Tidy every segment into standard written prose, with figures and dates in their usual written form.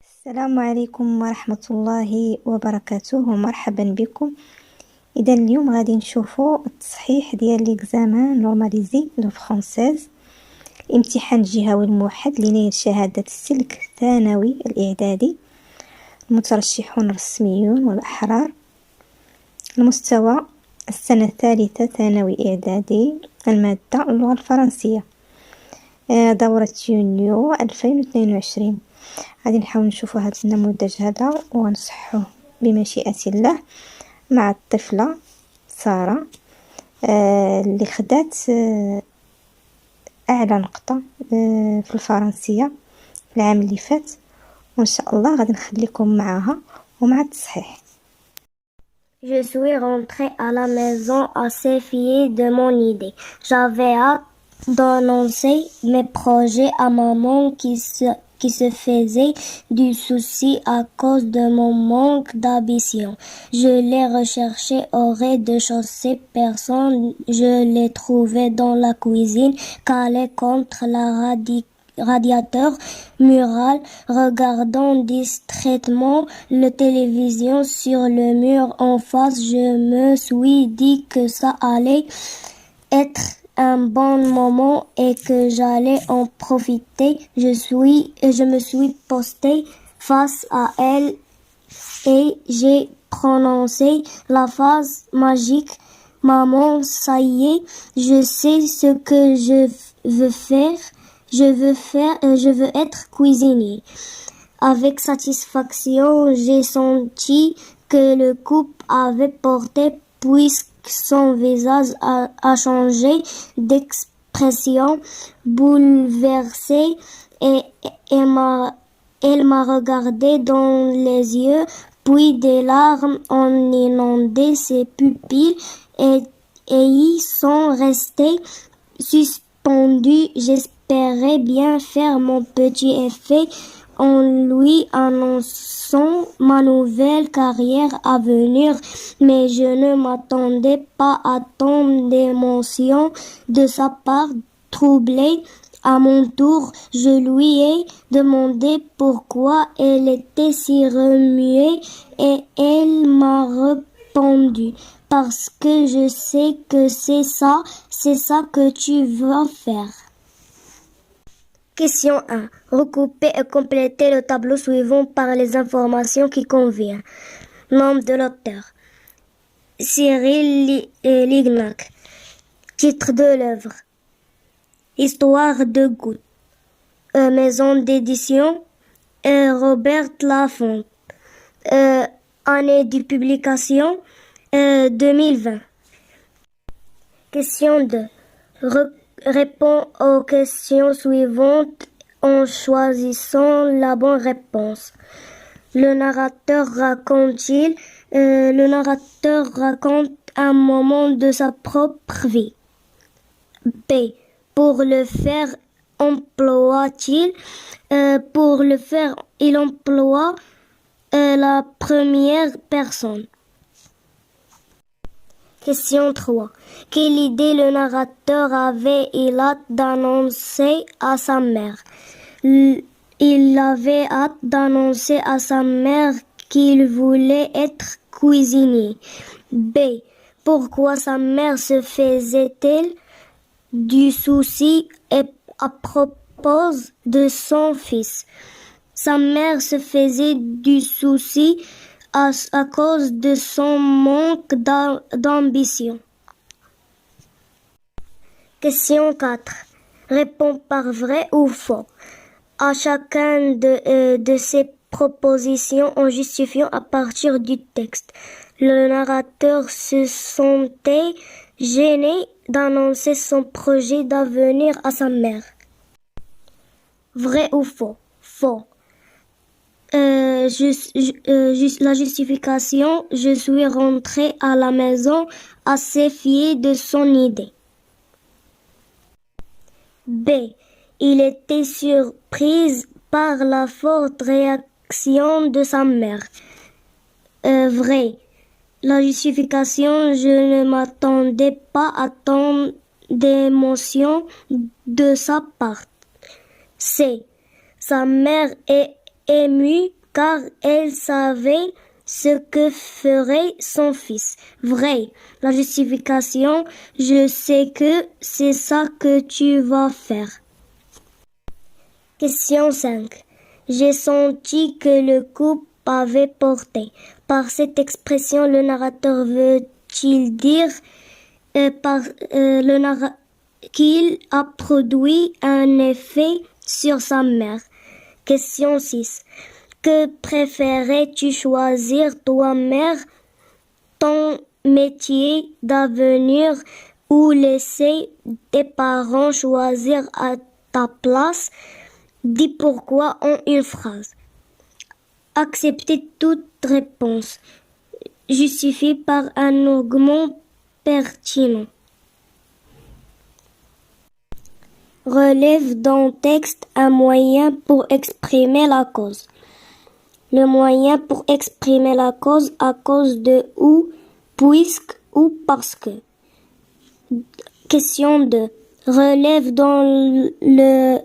السلام عليكم ورحمة الله وبركاته ومرحبا بكم. إذا اليوم غادي نشوفوا التصحيح ديال ليكزامان نورماليزي لو فرونسيز، الامتحان الجهوي الموحد لنيل شهادة السلك الثانوي الإعدادي، المترشحون الرسميون والأحرار، المستوى السنة الثالثة ثانوي إعدادي، المادة اللغة الفرنسية، دورة يونيو 2022. غادي نحاول نشوفوا هذا النموذج هذا ونصحوه بمشيئة الله مع الطفلة سارة اللي خدات أعلى نقطة في الفرنسية في العام اللي فات، وإن شاء الله غادي نخليكم معها ومع التصحيح. Je suis rentrée à la maison assez fière de mon idée. J'avais hâte d'annoncer mes projets à maman qui se faisait du souci à cause de mon manque d'ambition. Je l'ai recherché au rez-de-chaussée, personne. Je l'ai trouvé dans la cuisine, calé contre la radiateur mural, regardant distraitement la télévision sur le mur en face. Je me suis dit que ça allait être un bon moment et que j'allais en profiter. Je me suis postée face à elle et j'ai prononcé la phrase magique: Maman, ça y est, je sais ce que je veux faire. Je veux être cuisinier. Avec satisfaction, j'ai senti que le couple avait porté, puisque son visage a changé d'expression, bouleversée, et elle m'a regardé dans les yeux, puis des larmes ont inondé ses pupilles et y sont restées suspendues. J'espérais bien faire mon petit effet en lui annonçant ma nouvelle carrière à venir, mais je ne m'attendais pas à tant d'émotions de sa part. Troublée à mon tour, je lui ai demandé pourquoi elle était si remuée et elle m'a répondu: parce que je sais que c'est ça que tu vas faire. Question 1. Recoupez et complétez le tableau suivant par les informations qui conviennent. Nom de l'auteur: Cyril Lignac. Titre de l'œuvre: Histoire de gouttes. Maison d'édition: Robert Laffont. Année de publication: 2020. Question 2. Réponds aux questions suivantes en choisissant la bonne réponse. Le narrateur raconte un moment de sa propre vie. B. Pour le faire, il emploie la première personne. Question 3. Quelle idée le narrateur avait-il hâte d'annoncer à sa mère? Il avait hâte d'annoncer à sa mère qu'il voulait être cuisinier. B. Pourquoi sa mère se faisait-elle du souci à propos de son fils? Sa mère se faisait du souci à cause de son manque d'ambition. Question 4. Réponds par vrai ou faux à chacun de ces propositions en justifiant à partir du texte. Le narrateur se sentait gêné d'annoncer son projet d'avenir à sa mère. Vrai ou faux? Faux. La justification: je suis rentrée à la maison assez fière de son idée. B. Il était surpris par la forte réaction de sa mère. Vrai. La justification: je ne m'attendais pas à tant d'émotions de sa part. C. Sa mère est émue car elle savait ce que ferait son fils. Vrai. La justification, je sais que c'est ça que tu vas faire. Question 5. J'ai senti que le coup avait porté. Par cette expression, le narrateur veut-il dire qu'il a produit un effet sur sa mère? Question 6. Que préférais-tu choisir toi-même, ton métier d'avenir ou laisser tes parents choisir à ta place? Dis pourquoi en une phrase. Accepter toute réponse. Justifie par un argument pertinent. Relève dans le texte un moyen pour exprimer la cause. Le moyen pour exprimer la cause à cause de ou, puisque ou parce que. Question 2. Relève dans le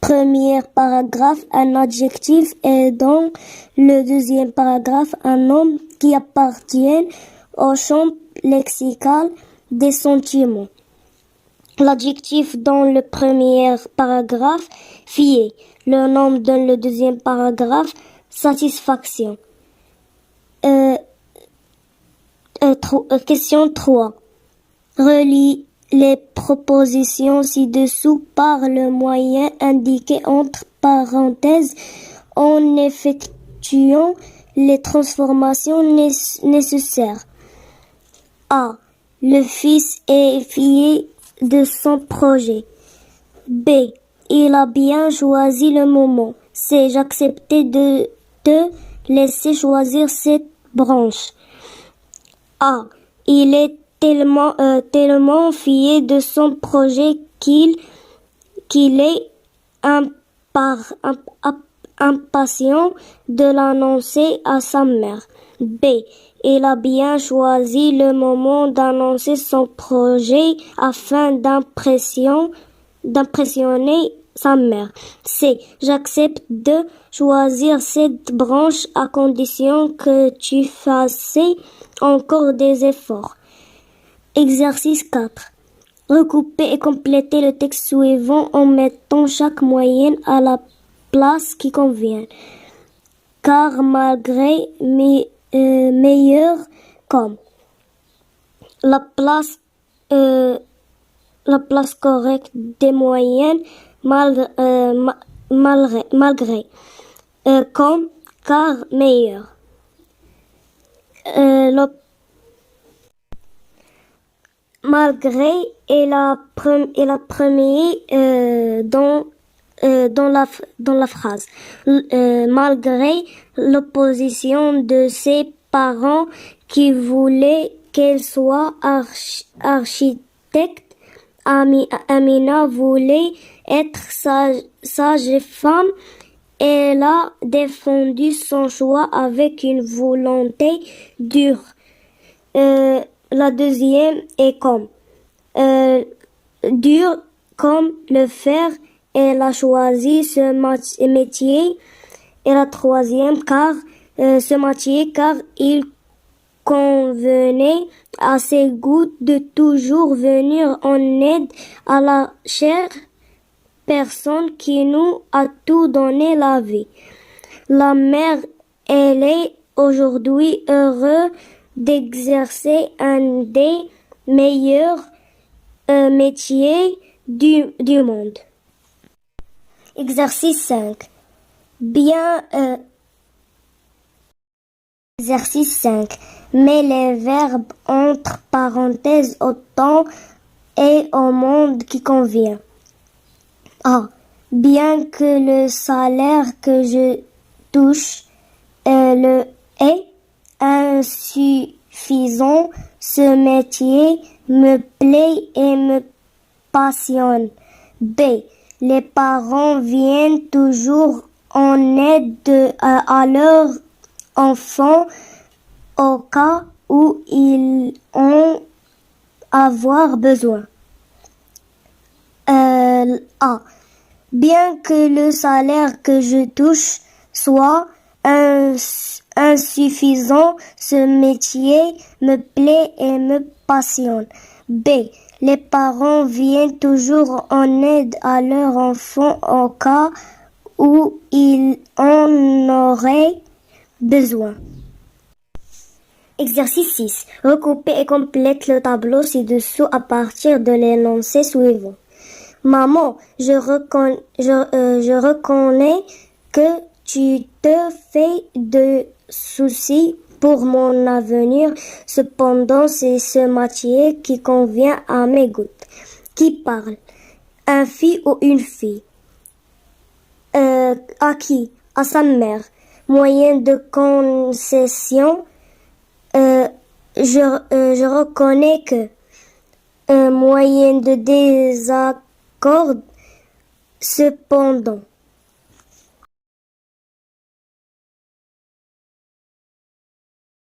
premier paragraphe un adjectif et dans le deuxième paragraphe un nom qui appartiennent au champ lexical des sentiments. L'adjectif dans le premier paragraphe, fier. Le nom dans le deuxième paragraphe, satisfaction. Question 3. Relie les propositions ci-dessous par le moyen indiqué entre parenthèses en effectuant les transformations nécessaires. A. Le fils est fier de son projet. B. Il a bien choisi le moment. C. J'acceptais de te laisser choisir cette branche. A. Il est tellement fier de son projet qu'il est impatient de l'annoncer à sa mère. B. Il a bien choisi le moment d'annoncer son projet afin d'impressionner sa mère. C. J'accepte de choisir cette branche à condition que tu fasses encore des efforts. Exercice 4. Recoupez et complétez le texte suivant en mettant chaque moyenne à la place qui convient. Car malgré meilleur comme la place correcte des moyennes malgré comme car meilleur. Malgré est la première dans la phrase. Malgré l'opposition de ses parents qui voulaient qu'elle soit architecte, Amina voulait être sage-femme. Elle a défendu son choix avec une volonté dure. La deuxième est comme dur comme le fer. Elle a choisi ce métier. Et la troisième car ce métier car il convenait à ses goûts de toujours venir en aide à la chère personne qui nous a tout donné la vie. La mère, elle est aujourd'hui heureuse d'exercer un des meilleurs métiers du monde. Exercice 5. Exercice 5. Mets les verbes entre parenthèses au temps et au monde qui convient. A. Bien que le salaire que je touche est insuffisant, ce métier me plaît et me passionne. B. Les parents viennent toujours en aide à leurs enfants au cas où ils en avoir besoin. A. Bien que le salaire que je touche soit insuffisant. Ce métier me plaît et me passionne. B. Les parents viennent toujours en aide à leurs enfants au cas où ils en auraient besoin. Exercice 6. Recoupez et complète le tableau ci-dessous à partir de l'énoncé suivant. Maman, je reconnais que tu te fais de soucis pour mon avenir. Cependant, c'est ce métier qui convient à mes goûts. Qui parle? Un fille ou une fille? À qui? À sa mère. Moyen de concession? Je reconnais que un moyen de désaccord. Cependant,